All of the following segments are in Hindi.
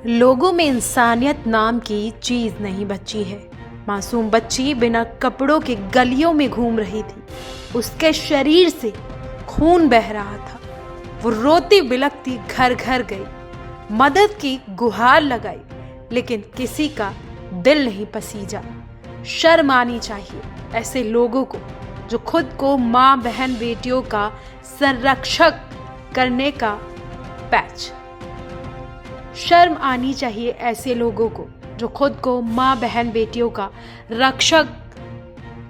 लोगों में इंसानियत नाम की चीज नहीं बची है। मासूम बच्ची बिना कपड़ों के गलियों में घूम रही थी। उसके शरीर से खून बह रहा था। वो रोती बिलखती घर घर गई, मदद की गुहार लगाई, लेकिन किसी का दिल नहीं पसीजा। शर्म आनी चाहिए ऐसे लोगों को जो खुद को माँ बहन बेटियों का संरक्षक करने का पैच। शर्म आनी चाहिए ऐसे लोगों को जो खुद को माँ बहन बेटियों का रक्षक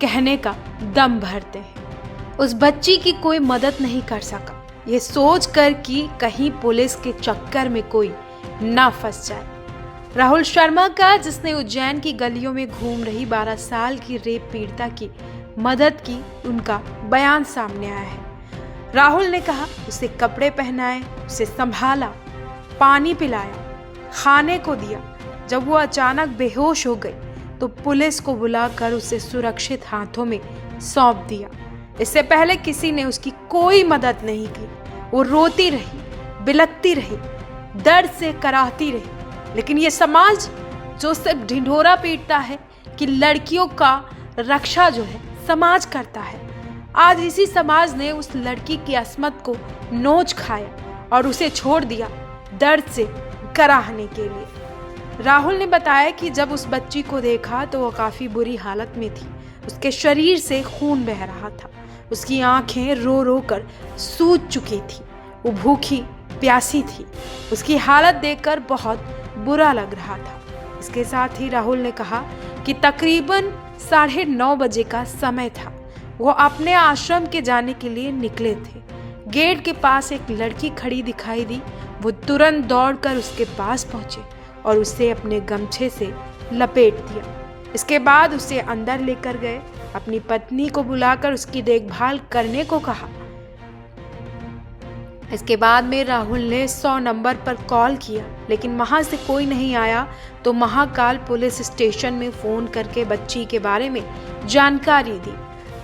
कहने का दम भरते हैं। उस बच्ची की कोई मदद नहीं कर सका, ये सोच कर कि कहीं पुलिस के चक्कर में कोई ना फंस जाए। राहुल शर्मा का, जिसने उज्जैन की गलियों में घूम रही 12 साल की रेप पीड़िता की मदद की, उनका बयान सामने आया है। राहुल ने कहा, उसे कपड़े पहनाए, उसे संभाला, पानी पिलाया, खाने को दिया। जब वो अचानक बेहोश हो गई तो पुलिस को बुलाकर उसे सुरक्षित हाथों में सौंप दिया। इससे पहले किसी ने उसकी कोई मदद नहीं की। वो रोती रही, बिलखती रही, दर्द से कराहती रही। लेकिन ये समाज जो सिर्फ ढिंढोरा पीटता है कि लड़कियों का रक्षा जो है समाज करता है, आज इसी समाज ने उस लड़की की अस्मत को नोच खाया और उसे छोड़ दिया दर्द से कराहने के लिए। राहुल ने बताया कि जब उस बच्ची को देखा तो वो काफी बुरी हालत में थी। उसके शरीर से खून बह रहा था, उसकी आंखें रो रो कर सूज चुकी थी, वो भूखी प्यासी थी। उसकी हालत देखकर बहुत बुरा लग रहा था। इसके साथ ही राहुल ने कहा कि तकरीबन 9:30 बजे का समय था। वो अपने आश्रम के जाने के लिए निकले थे। गेट के पास एक लड़की खड़ी दिखाई दी। वो तुरंत दौड़कर उसके पास पहुंचे और उसे अपने गमछे से लपेट दिया। इसके बाद उसे अंदर लेकर गए। अपनी पत्नी को बुलाकर उसकी देखभाल करने को कहा। इसके बाद में राहुल ने 100 नंबर पर कॉल किया, लेकिन वहां से कोई नहीं आया। तो महाकाल पुलिस स्टेशन में फोन करके बच्ची के बारे में जानकारी दी।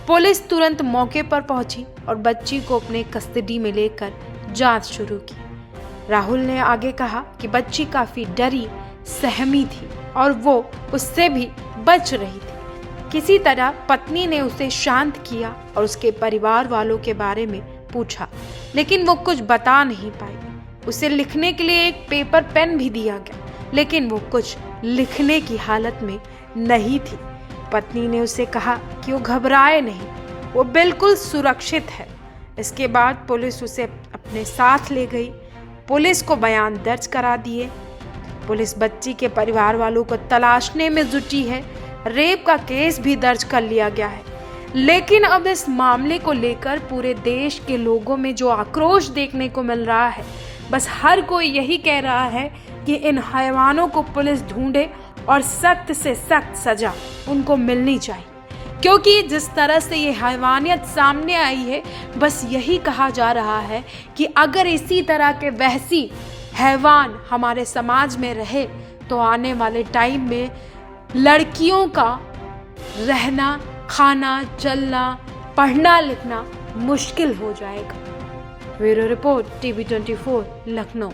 पुलिस तुरंत मौके पर पहुंची और बच्ची को अपने कस्टडी में लेकर जांच शुरू की। राहुल ने आगे कहा कि बच्ची काफी डरी सहमी थी और वो उससे भी बच रही थी। किसी तरह पत्नी ने उसे शांत किया और उसके परिवार वालों के बारे में पूछा, लेकिन वो कुछ बता नहीं पाई। उसे लिखने के लिए एक पेपर पेन भी दिया गया, लेकिन वो कुछ लिखने की हालत में नहीं थी। पत्नी ने उसे कहा कि वो घबराए नहीं, वो बिल्कुल सुरक्षित है। इसके बाद पुलिस उसे अपने साथ ले गई। पुलिस को बयान दर्ज करा दिए। पुलिस बच्ची के परिवार वालों को तलाशने में जुटी है। रेप का केस भी दर्ज कर लिया गया है। लेकिन अब इस मामले को लेकर पूरे देश के लोगों में जो आक्रोश देखने को मिल रहा है, बस हर कोई यही कह रहा है कि इन हैवानों को पुलिस ढूंढे और सख्त से सख्त सजा उनको मिलनी चाहिए। क्योंकि जिस तरह से ये हैवानियत सामने आई है, बस यही कहा जा रहा है कि अगर इसी तरह के वहशी हैवान हमारे समाज में रहे तो आने वाले टाइम में लड़कियों का रहना, खाना, चलना, पढ़ना लिखना मुश्किल हो जाएगा। Bureau report, TV 24, Lucknow.